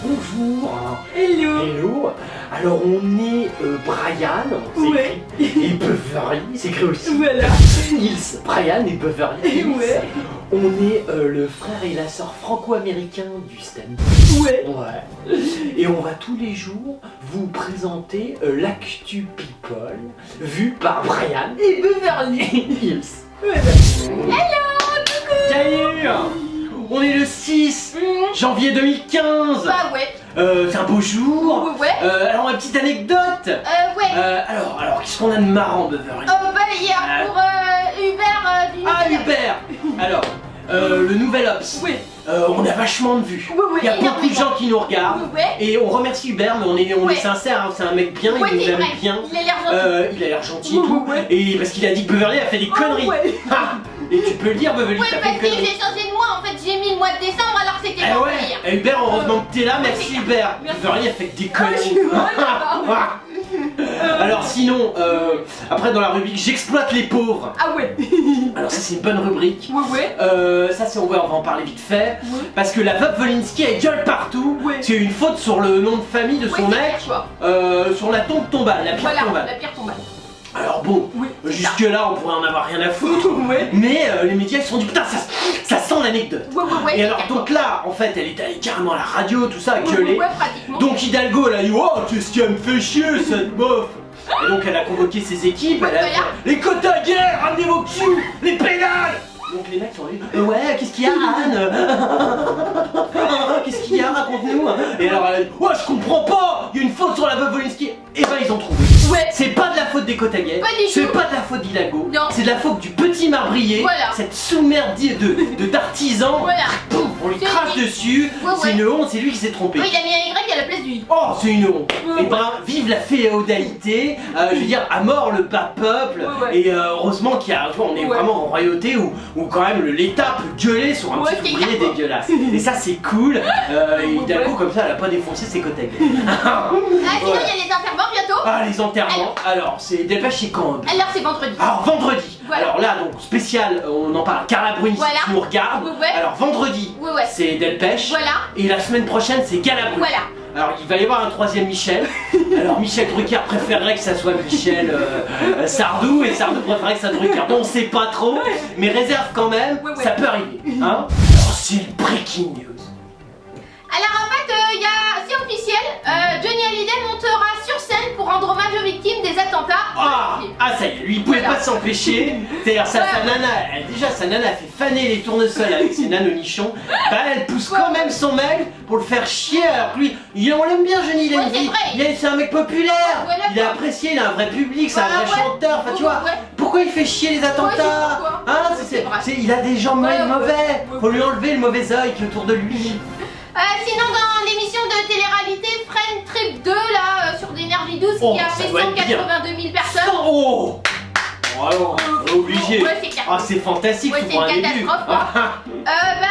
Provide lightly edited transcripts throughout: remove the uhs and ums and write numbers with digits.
Bonjour. Hello. Hello. Alors on est Brian, c'est Ouais. écrit, et Beverly, c'est écrit aussi. Voilà. Nils, Brian et Beverly. Hills. Ouais. On est le frère et la sœur franco-américain du stand. Ouais. Ouais. Et on va tous les jours vous présenter l'actu people vu par Brian et Beverly Hills. Voilà. Salut. On est le 6 janvier 2015. Bah ouais. C'est un beau jour. Ouais. Alors, ma petite anecdote. Ouais. Alors, qu'est-ce qu'on a de marrant, Beverly? Bah hier pour Uber du Ah, Nicolas. Uber. Alors, le nouvel Ops. Oui. On a vachement de vues. Oui, Il y a beaucoup de gens qui nous regardent. Ouais. Et on remercie Uber, mais on Ouais. est sincère, hein, c'est un mec bien, Ouais, il nous c'est aime vrai. bien. Il a l'air gentil. Il a l'air gentil et tout. Ouais. Et parce qu'il a dit que Beverly a fait des conneries. Ouais. Ah, et tu peux le dire, Beverly, Ouais, t'as fait parce une que connerie. j'ai changé de mois. En fait, j'ai mis le mois de décembre alors que c'était Eh pour ouais, hier. et Hubert, heureusement que t'es là, merci Hubert. Merci. Beverly a fait que des Ah, conneries. je suis vraiment Alors sinon, après dans la rubrique j'exploite les pauvres. Ah ouais. Alors ça c'est une bonne rubrique. Ouais. Ça c'est on va en parler vite fait. Ouais. Parce que la veuve Wolinski elle gueule partout. Ouais. C'est une faute sur le nom de famille de son Ouais, c'est mec. clair, quoi. Sur la tombe tombale, la pierre Voilà, tombale. la pierre tombale. Alors bon, Oui. jusque là on pourrait en avoir rien à foutre. Ouais. Mais les médias ils se sont dit putain ça sent l'anecdote. Ouais. Et alors donc là en fait elle est allée carrément à la radio tout ça à gueuler. Ouais, pratiquement. Donc Hidalgo elle a dit oh qu'est-ce qui me fait chier cette meuf. Et donc elle a convoqué ses équipes, elle a Voilà. dit les quotas guerre, ramenez vos culs, les pédales. Donc les mecs sont dit ouais qu'est-ce qu'il y a Anne. Qu'est-ce qu'il y a, raconte-nous. Et alors elle a dit ouais je comprends pas, il y a une faute sur la veuve Wolinski. Et ben ils ont trouvé. Ouais. C'est pas de la faute des quotas guerre, Pas du c'est tout. pas de la faute d'Hidalgo, Non. c'est de la faute du petit marbrier, Voilà. cette sous-merde d'artisan. Voilà. Pouf, on lui C'est crache lui. dessus, Ouais, c'est ouais. une honte, c'est lui qui s'est trompé. Oui, il a mis un Y à la place du I. Oh, c'est une honte. Ouais, Et ben, vive la féodalité. Je veux dire, à mort le bas peuple. Ouais. Et heureusement qu'il y a, tu vois, on est Ouais. vraiment en royauté où quand même l'État peut gueuler sur un Ouais, petit c'est ouvrier clair. dégueulasse. Et ça, c'est cool. Et Hidalgo, Ouais. comme ça, elle a pas défoncé ses côtés. Sinon, il Ouais. y a les enterrements bientôt. Ah, les enterrements. Alors, c'est dépêche et quand. Alors, c'est vendredi. Alors vendredi, Voilà. alors là donc spécial, on en parle, Carla Bruni Voilà. qui nous regarde. Ouais. Alors vendredi, Ouais. c'est Delpech. Voilà. Et la semaine prochaine c'est Galabru. Voilà. Alors il va y avoir un troisième Michel. Alors Michel Drucker préférerait que ça soit Michel Sardou et Sardou préférerait que ça soit Drucker. Bon on sait pas trop, mais réserve quand même, Ouais. ça peut arriver. Hein. Alors c'est le breaking news. Alors, en fait, c'est officiel. Johnny Hallyday montera sur scène pour rendre hommage aux victimes des attentats. Ah ça y est, lui il pouvait Voilà. pas s'empêcher. C'est-à-dire sa nana, sa nana a fait faner les tournesols avec ses nanonichons. Bah elle pousse quand même son mec pour le faire chier alors que lui, on l'aime bien Johnny, il a Ouais, une c'est vie. vrai. C'est un mec populaire, Voilà, il est quoi. apprécié, il a un vrai public, c'est un Voilà, vrai ouais. chanteur, enfin tu vois. Ouais. Pourquoi il fait chier les attentats? Ouais, je sais pas pourquoi. Hein, Ouais, c'est vrai. il a des gens Ouais, mauvais, ouais. faut lui enlever le mauvais œil qui est autour de lui. Sinon, dans l'émission de télé-réalité Friend Trip 2, là, sur d'énergie 12, Oh, qui a ça fait doit être 182 000 personnes. Oh alors, obligé. Ouais, c'est clair. Ah c'est fantastique Ouais, tout c'est pour un une début. catastrophe, quoi.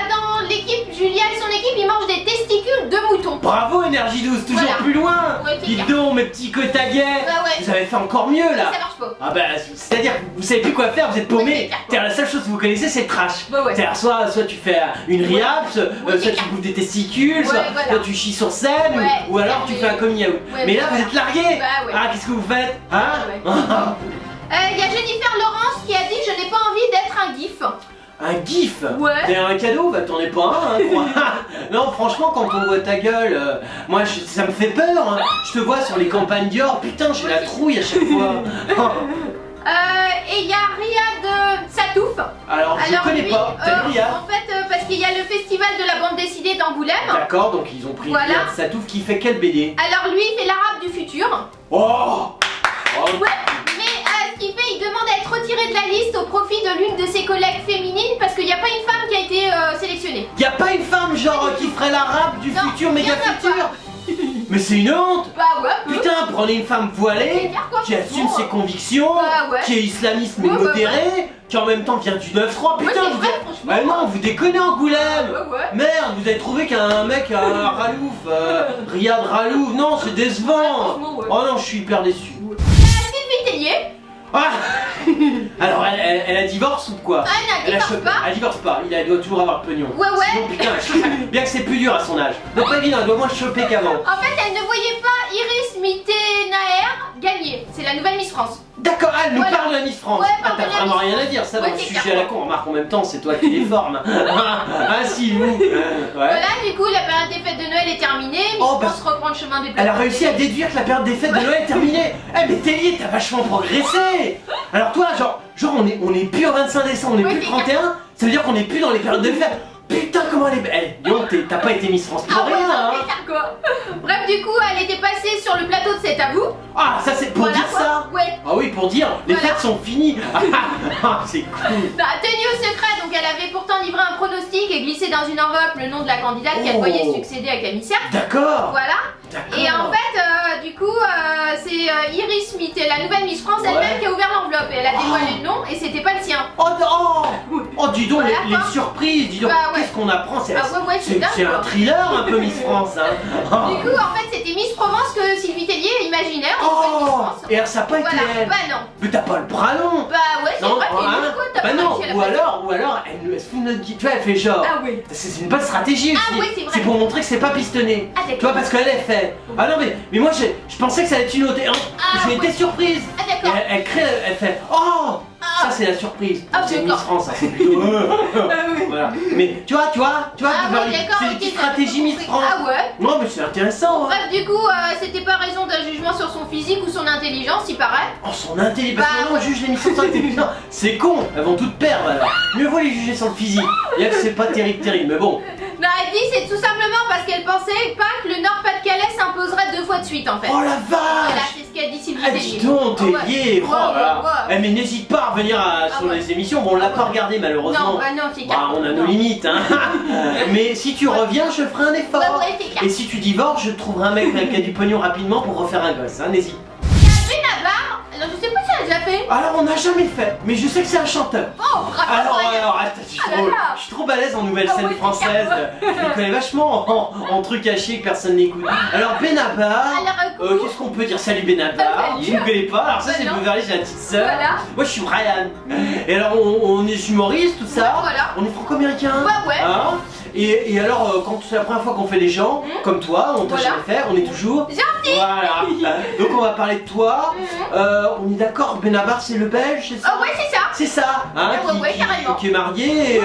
Dans l'équipe, Julia et son équipe, ils mangent des testicules de mouton. Bravo Énergie 12, toujours Voilà. plus loin. Ouais, c'est Dites clair. donc mes petits cotaguets. Ouais. Vous avez fait encore mieux là. Ça marche pas. Ah bah c'est-à-dire que vous savez plus quoi faire, vous êtes Ouais, paumé. c'est clair. C'est-à-dire la seule chose que vous connaissez c'est le trash. Ouais. C'est-à-dire soit tu fais une rehab, soit c'est tu clair. bouffes des testicules, soit voilà. tu chies sur scène, Ouais, ou alors c'est tu clair, fais un coming out. Ouais, Mais là voilà. vous êtes largués. Bah ouais. Ah qu'est-ce que vous faites? Hein? Il y a Jennifer Lawrence qui a dit je n'ai pas envie d'être un gif. Un gif? Ouais. T'es un cadeau? Bah t'en es pas un, hein, quoi. Non franchement quand on voit ta gueule, moi ça me fait peur, hein. Je te vois sur les campagnes Dior, putain j'ai la trouille à chaque fois. Et il y a Riyad Satouf. Alors je connais lui, pas, t'as vu Riyad? en fait, parce qu'il y a le festival de la bande dessinée d'Angoulême. D'accord, donc ils ont pris Voilà. Riyad Satouf qui fait quelle BD? Alors lui, il fait l'arabe du futur. Oh, Ouais, mais ce qu'il fait, il demande à être retiré de la liste au profit de l'une de ses collègues féminines parce qu'il n'y a pas une femme qui a été sélectionnée. Y a pas une femme genre qui ferait l'arabe du Non, futur, méga y en a futur? Mais c'est une honte! Bah ouais, peu. Putain, prenez une femme C'est voilée, clair, quoi, qui assume franchement. ses convictions, Bah ouais. qui est islamiste mais Ouais, bah modérée, qui en même temps vient du 9-3, Ouais, putain, c'est vous vrai, êtes... franchement. Ah non, vous déconnez Angoulême! Ouais. Merde, vous avez trouvé qu'un mec, un Ralouf, Riyad Ralouf, non, c'est décevant! franchement, ouais. Oh non, je suis hyper déçu. Sylvie Tellier. Ah Alors elle a divorce ou quoi? Ah, elle divorce pas. Elle divorce pas, elle doit toujours avoir le pognon. Ouais. Sinon, putain, bien que c'est plus dur à son âge. Donc pas évident, elle doit moins choper qu'avant. En fait, elle ne voyait pas Iris Mittenaer gagner. C'est la nouvelle Miss France. D'accord, elle nous parle de la Miss France. Ouais, Ah, t'as vraiment rien à dire, ça, dans le sujet à la con. Remarque, en même temps, c'est toi qui les formes. Ah si, vous. Ouais. Voilà, du coup, la période des fêtes de Noël est terminée. Miss France reprend le chemin des Elle a réussi à déduire que la période des fêtes de Noël est terminée. Eh mais Tellier, t'as vachement progressé. Alors toi, genre on est plus au 25 décembre, on est plus le 31. Ça veut dire qu'on est plus dans les périodes de fêtes. Putain, comment elle est belle. Dis donc, t'as pas été Miss France pour rien, hein. Quoi. Bref, du coup, elle était passée sur le plateau de C'est à vous. Ah, ça c'est pour dire quoi. ça. Ouais. Ah oui, pour dire, les fêtes sont finies. Ah, c'est cool. Bah, tenue au secret, donc elle avait pourtant livré un pronostic et glissé dans une enveloppe le nom de la candidate qu'elle voyait succéder à Camille Cerf. D'accord. Voilà. Et en fait, du coup, c'est Iris Mittenaer, la nouvelle Miss France elle-même qui a ouvert l'enveloppe et elle a dévoilé le nom et c'était pas le sien. Oh, dis donc, Voilà, les surprises, dis donc, qu'est-ce qu'on apprend? C'est un thriller un peu Miss France, hein. Du coup, en fait, c'était Miss Provence que Sylvie Tellier imaginait en Miss France. Et alors, ça a pas été elle. Bah non. Mais t'as pas le bras long. Bah ouais, c'est vrai, Bah non, ou alors, elle se fout notre guide, tu vois, elle fait genre. Ah oui. C'est une bonne stratégie aussi. Ah oui, c'est vrai. C'est pour montrer que c'est pas pistonné. Ah d'accord. Tu vois, parce qu'elle est fait. Ah non, mais moi, je pensais que ça allait être une autre. J'ai été surprise. Ah d'accord. Elle crée, elle fait. Oh! Ça c'est la surprise. C'est Miss France, ça c'est plutôt. Voilà. Mais tu vois, c'est une petite stratégie Miss France. Ah ouais. Non mais c'est intéressant. Bref, du coup, c'était pas raison d'un jugement sur son physique ou son intelligence, il paraît. Oh, son intelligence. Parce que on juge les Miss France intelligentes. C'est con, elles vont toutes perdre alors. Mieux vaut les juger sur le physique. Il y a que c'est pas terrible, mais bon. Non, elle dit c'est tout simplement parce qu'elle pensait pas que le Nord-Pas-de-Calais s'imposerait 2 fois de suite en fait. Oh la vache. Voilà, c'est ce qu'elle dit Sylvie Tellier. Dis donc, Tellier. Mais n'hésite pas à revenir sur les émissions. Bon, on l'a pas regardé malheureusement. Non, c'est carrément. On a nos limites, hein. Mais si tu reviens, je ferai un effort. Et si tu divorces, je trouverai un mec qui a du pognon rapidement pour refaire un gosse, hein. N'hésite. Benabar, alors je sais pas si elle a déjà fait. Alors on n'a jamais fait, mais je sais que c'est un chanteur. Oh, bravo. Alors, attends, je suis trop balèze en nouvelle scène française. Je me connais vachement en trucs à chier que personne n'écoute. Alors Benabar, qu'est-ce qu'on peut dire? Salut Benabar, je ne connais pas. Alors ça c'est Beverly, j'ai la petite sœur. Moi je suis Brian. Et alors on est humoristes, tout ça. On est franco-américains. Hein? Et alors, quand c'est la première fois qu'on fait des gens comme toi, on t'a jamais fait, on est toujours gentil. Voilà. Donc on va parler de toi. On est d'accord, Benabar c'est le belge, c'est ça? Ah ouais, c'est ça. C'est ça, hein, qui est marié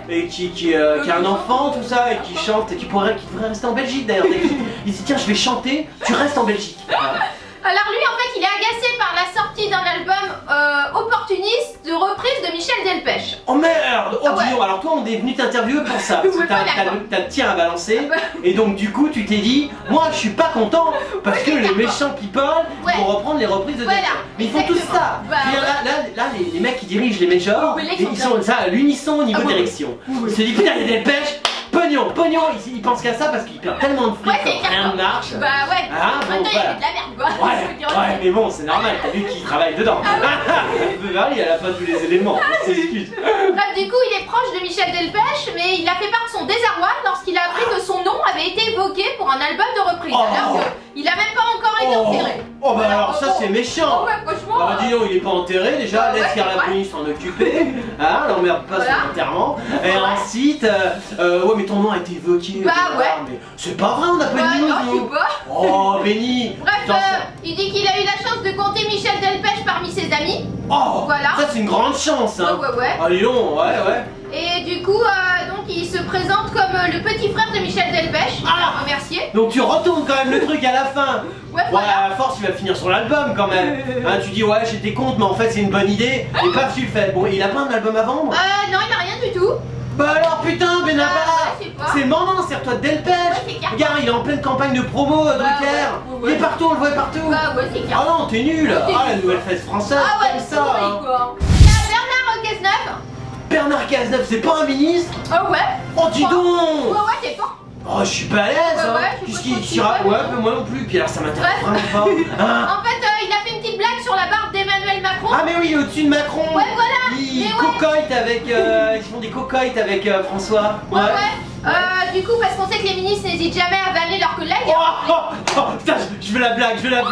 et qui a un enfant, tout ça, et qui chante, et qui devrait rester en Belgique d'ailleurs. Il dit tiens, je vais chanter, tu restes en Belgique. Alors lui en fait il est agacé par la sortie d'un album opportuniste de reprise de Michel Delpech. Oh merde. Oh dis donc, alors toi on est venu t'interviewer pour ça, parce que t'as le tien à balancer, et donc du coup tu t'es dit, moi je suis pas content, parce que les méchants people vont reprendre les reprises de Delpech. Mais ils font tous ça. Là les mecs qui dirigent les majors, ils sont ça à l'unisson au niveau direction. Ils se disent putain il y a Delpech, pognon, ils pensent qu'à ça parce qu'ils perdent tellement de fric que rien ne marche. Bah ouais, bon, il fait de la merde quoi. Ouais, mais bon, c'est normal, t'as vu qu'il travaille dedans. Beverly, elle a pas tous les éléments, on s'excuse. Bref, du coup, il est proche de Michel Delpech, mais il a fait part de son désarroi lorsqu'il a appris que son nom avait été évoqué pour un album de reprise. Alors qu'il a même pas encore été enterré. Oh bah alors ça c'est méchant. Ouais, franchement. Bah dis donc, il est pas enterré déjà, laisse Carla s'en occuper. Hein, l'emmerde pas son enterrement. Et ensuite, ouais mais ton nom a été évoqué. Bah ouais. Mais c'est pas vrai, on n'a pas de news. Non, je sais pas. Oh Benny. Bref, il dit qu'il a eu la chance de compter Michel Delpech parmi ses amis. Oh, voilà. Ça c'est une grande chance, hein. Ouais. Allez non, ouais. Et du coup, donc il se présente comme le petit frère de Michel Delpech. Il l'a remercié. Donc tu retournes quand même le truc à la fin. Ouais, voilà. À force, il va finir sur l'album quand même. Hein, tu dis ouais, j'étais contre, mais en fait c'est une bonne idée. Et paf, tu le fais. Bon, il a pas un album à vendre? Non, il a rien du tout. Bah alors putain, Benabar, c'est le moment, serre-toi de Delpech. Regarde, il est en pleine campagne de promo, Drucker. Il est partout, on le voit partout. Bah ouais, c'est clair. Ah non, t'es nul. La nouvelle fête française, comme ça. Quoi. Il y a Bernard Cazeneuve. Bernard Cazeneuve, c'est pas un ministre? Ouais. Oh, dis donc. Ouais, c'est fort. Oh, je suis pas à l'aise, je sais Qu'est-ce qu'il raconte? Ouais, mais moi non plus. Puis alors, ça m'intéresse vraiment pas. En fait, il a fait une petite blague sur la barbe d'Emmanuel Macron. Ah, mais oui, il est au-dessus de Macron. Ouais, voilà. Ils cocoitent avec. Ils font des cocoites avec François. Ouais. Du coup, parce qu'on sait que les ministres n'hésitent jamais à vanner leurs collègues. Oh, putain, je veux la blague. Alors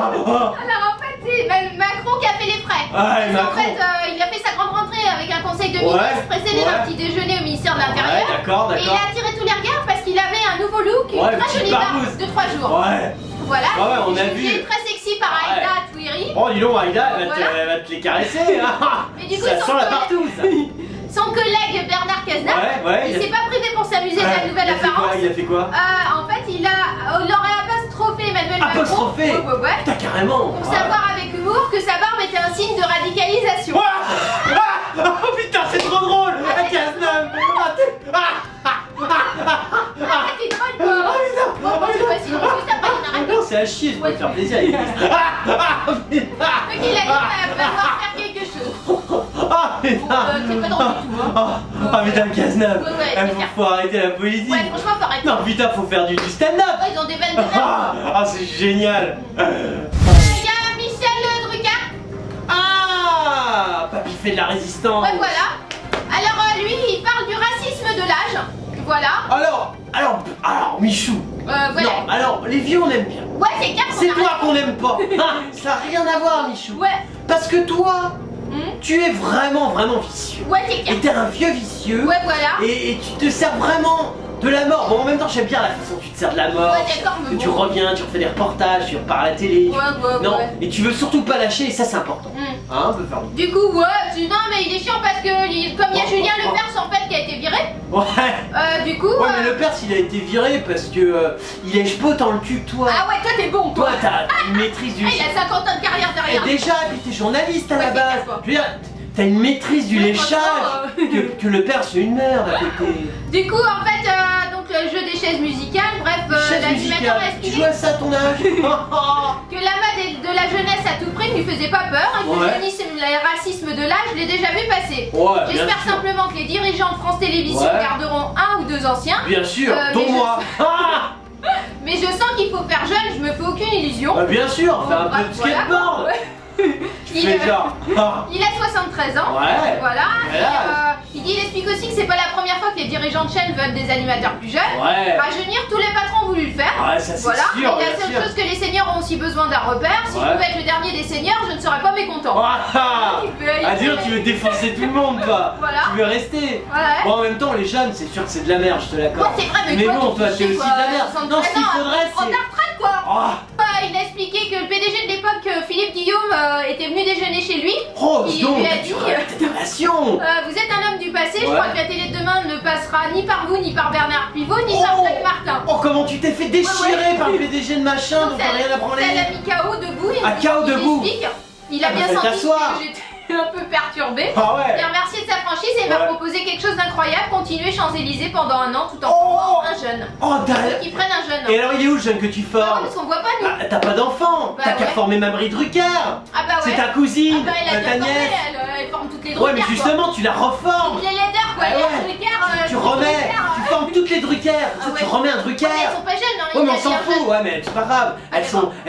en fait, c'est Macron qui a fait les frais. Ouais, En fait, il a fait sa grande rentrée avec un conseil de ministres précédé d'un petit déjeuner au ministère de l'Intérieur. Ouais, d'accord. Et il a attiré tous les regards parce qu'il avait un nouveau look, une très jolie barbe de 3 jours. Ouais. Voilà. Ouais, on a Il vu. est très sexy par Aïda Touiri. Oh, dis donc, Aïda, elle va te les caresser. Hein. Mais du coup, ça sent la partout, ça. Son collègue Bernard Cazeneuve, il s'est pas privé pour s'amuser de la nouvelle apparence. Il a fait quoi? En fait, il aurait apostrophé Emmanuel Macron. Apostrophé? Ouais. Putain, carrément. Pour savoir avec humour que sa barbe était un signe de radicalisation. Oh putain, c'est trop drôle. À Cazeneuve. C'est drôle quoi. Bon, c'est facile. Juste après, on arrête. Non, c'est à chier, je peux te faire plaisir. Donc il a dit va falloir faire quelque chose. Ah putain. C'est pas drôle du tout. Ah putain, Cazeneuve. Ouais, faut arrêter la politique. Ouais, franchement, faut arrêter. Non, putain, faut faire du stand-up. Ouais, ils ont des vannes de merde. Ah, c'est génial. Il y a Michel Drucker. Ah, papy fait de la résistance. Ouais, voilà. Alors lui, il parle du racisme de l'âge. Voilà. Alors, Michou. Voilà. Non, alors, les vieux, on aime bien. Ouais, c'est clair. C'est toi qu'on aime pas. Ça n'a rien à voir, Michou. Ouais. Parce que toi, tu es vraiment vicieux. Ouais, c'est clair. Et t'es un vieux vicieux. Ouais, voilà. Et tu te sers vraiment de la mort. Bon, en même temps, j'aime bien la façon dont tu te sers de la mort. Ouais, d'accord, mais que tu bon. reviens, tu refais des reportages, tu repars à la télé. Non, Ouais. et tu veux surtout pas lâcher, et ça, c'est important. Hein, on peut faire. Du coup, non, mais il est chiant parce que, comme il y a Julien Lepers en fait qui a été viré. Ouais. Du coup. Ouais, mais le père, il a été viré parce que il lèche pas autant le cul que toi. Ah ouais, toi t'es bon, Toi, t'as une maîtrise du. Ah, il a 50 ans de carrière Et derrière. déjà, puis t'es journaliste à la Ouais, base. c'est clair, Je veux dire, t'as une maîtrise du Ouais, léchage franchement, que le père, c'est une merde à côté. Du coup, en fait, donc le jeu des chaises musicales, bref, Chaise l'animateur musicale. a Tu expliqué joues à ça à ton âge? que la mode de la jeunesse à tout prix ne lui faisait pas peur et que le racisme de l'âge, je l'ai déjà vu passer. Ouais, J'espère bien sûr. simplement que les dirigeants de France Télévisions garderont un ou deux anciens. Bien sûr, dont mais moi. Mais je sens qu'il faut faire jeune, je me fais aucune illusion. Bah bien sûr, fais un peu de Voilà. skateboard. Il, Fais genre. il a 73 ans. Ouais. Voilà. Voilà. Et, il explique aussi que c'est pas la première fois que les dirigeants de chaîne veulent des animateurs plus jeunes. Ouais. Rajeunir, tous les patrons ont voulu le faire. Ouais, ça c'est Voilà. sûr. Et la bien seule sûr. chose que les seniors ont aussi besoin d'un repère. Si je pouvais être le dernier des seniors, je ne serais pas mécontent. Ah dire, tu veux défoncer tout le monde, toi. Voilà. Tu veux rester. Ouais. Bon, en même temps, les jeunes, c'est sûr que c'est de la merde, je te l'accorde. Ouais, c'est vrai, mais Mais toi, bon, tu toi, te t'es fais aussi quoi, de la merde. 73 Non, ce qu'il ans, faudrait, prends ta retraite, quoi. Il a expliqué que le PDG de l'époque, Philippe Guillaume, était venu déjeuner chez lui. Oh, Il donc, lui a dit tes relations. vous êtes un homme du passé, je Ouais. crois que la télé de demain ne passera ni par vous, ni par Bernard Pivot, ni par Fred Martin. Oh, comment tu t'es fait déchirer Ouais. par le PDG de machin, donc t'as rien à Ça branler. l'a mis KO debout. KO debout. Il a Ah, bien bah, senti t'asseoir. que j'étais un peu perturbée. Ah ouais. Il a remercié de sa franchise et m'a Ouais. proposé quelque chose d'incroyable, continuer Champs-Élysées pendant un an tout en formant un jeune. Oh, d'ailleurs. Qu'ils prennent un jeune. Et alors, il est où le jeune que tu Ah ouais, formes? parce qu'on voit pas nous. Ah, t'as pas d'enfant. Bah T'as qu'à ouais. former Mabry Drucker. Ah bah ouais. C'est ta cousine, Ah bah elle a ta bien formé, nièce. elle forme toutes les Ouais, Drucker, mais quoi. justement, tu la reformes. Toutes les leaders quoi, Ah les ouais. Drucker, Tu toutes les remets, Drucker, tu formes toutes les Drucker. Ah Tu ouais. remets un Ouais, Drucker. mais elles sont pas jeunes, hein. Ouais, mais on il a s'en dit un fout, jeune. ouais, mais c'est pas grave.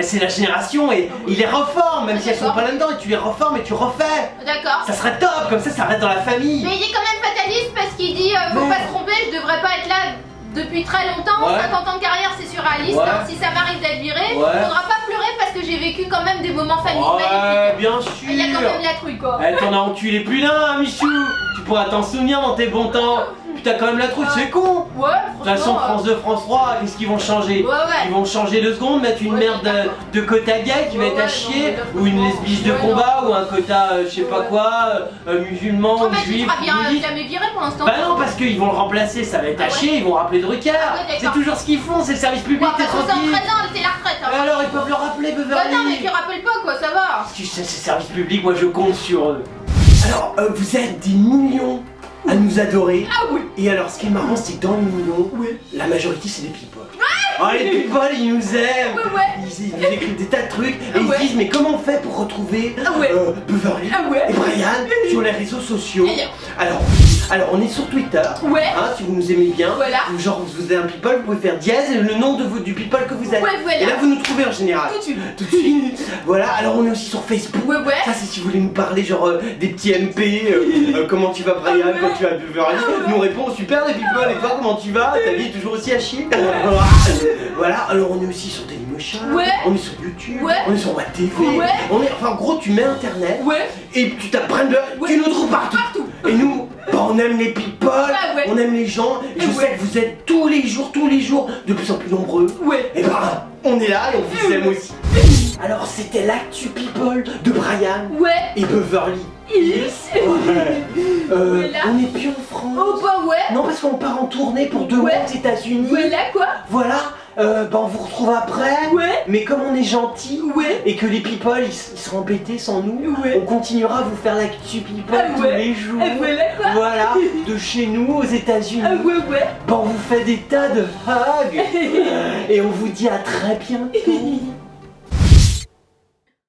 C'est la génération et il les reforme, même Ah, si elles sont d'accord. pas là-dedans, et tu les reformes et tu refais. D'accord. Ça serait top, comme ça reste dans la famille. Mais il est quand même fataliste parce qu'il dit faut Mais- pas se tromper, je devrais pas être là depuis très longtemps. Ouais. 50 ans de carrière, c'est surréaliste. Ouais. Hein. Si ça m'arrive d'être viré, Ouais. faudra pas pleurer parce que j'ai vécu quand même des moments familiaux Ouais, magnifiques. bien sûr. Il y a quand même la trouille quoi. Eh, t'en as enculé plus d'un, Michou. Tu pourras t'en souvenir dans tes bons temps. Puis t'as quand même la trouille, c'est con. Ouais, De toute façon, franchement. France 2, France 3, qu'est-ce qu'ils vont changer? Ouais. Ils vont changer 2 secondes, mettre une Ouais, merde d'accord. de quota gay qui va Ouais, être à ouais, chier, non, mais ou une franchement, lesbiche de ouais, combat, ou un quota je sais pas Ouais. quoi, musulman, Oh, ou mais tu juif, seras bien bouddhiste. jamais viré pour l'instant. Bah non, parce qu'ils vont le remplacer, ça va être à Ah ouais. chier, ils vont rappeler Drucker. Ah ouais, C'est d'accord. toujours ce qu'ils font, c'est le service public, Bon, t'es à 73 tranquille. ans, c'est la retraite. Et Hein. alors, ils peuvent le rappeler, Bah Beverly. non, mais qui rappelle pas quoi, ça va. Tu sais, c'est service public, moi je compte sur eux. Alors, vous êtes des millions à nous adorer. Ah oui. Et alors, ce qui est marrant, c'est que dans les millions, la majorité c'est des people. Oh, les people, ils nous aiment. Ouais. Ils nous écrivent des tas de trucs et Ah ils ouais. se disent mais comment on fait pour retrouver Ah ouais. Beverly Ah ouais. et Brian sur les réseaux sociaux. Alors. Alors on est sur Twitter. Ouais. Hein, si vous nous aimez bien. Voilà. Genre vous êtes un people, vous pouvez faire dièse et le nom du people que vous êtes. Ouais, voilà. Et là vous nous trouvez en général. Tout de suite. Tout de suite. Voilà, alors on est aussi sur Facebook. Ouais, ouais. Ça c'est si vous voulez nous parler genre des petits MP, comment tu vas Brian, Ouais. quand tu vas Beverly. Ouais. Nous on répond super les people et toi comment tu vas? Ta vie est toujours aussi à chier. Voilà, alors on est aussi sur Dailymotion. Ouais. On est sur YouTube. Ouais. On est sur WebTV. Ouais. On est, enfin en gros tu mets internet. Ouais. Et tu tapes Brenda, Ouais. tu nous trouves partout. Et nous, bah, on aime les people, ouais. on aime les gens. Et je sais que vous êtes tous les jours, de plus en plus nombreux. Ouais. Et bah, on est là et on vous aime aussi. Alors c'était l'actu people de Brian Ouais. et Beverly. Ouais. Voilà. On n'est plus en France. Oh bah ouais. Non parce qu'on part en tournée pour 2 mois Ouais. aux États-Unis. Voilà quoi. Voilà. Bah on vous retrouve après. Ouais. Mais comme on est gentils Ouais. et que les people ils seront embêtés sans nous, Ouais. on continuera à vous faire l'actu people Ah tous ouais. les jours. Ah voilà quoi. Voilà, de chez nous aux États-Unis. Ah ouais ouais. Bah on vous fait des tas de hugs et on vous dit à très bientôt.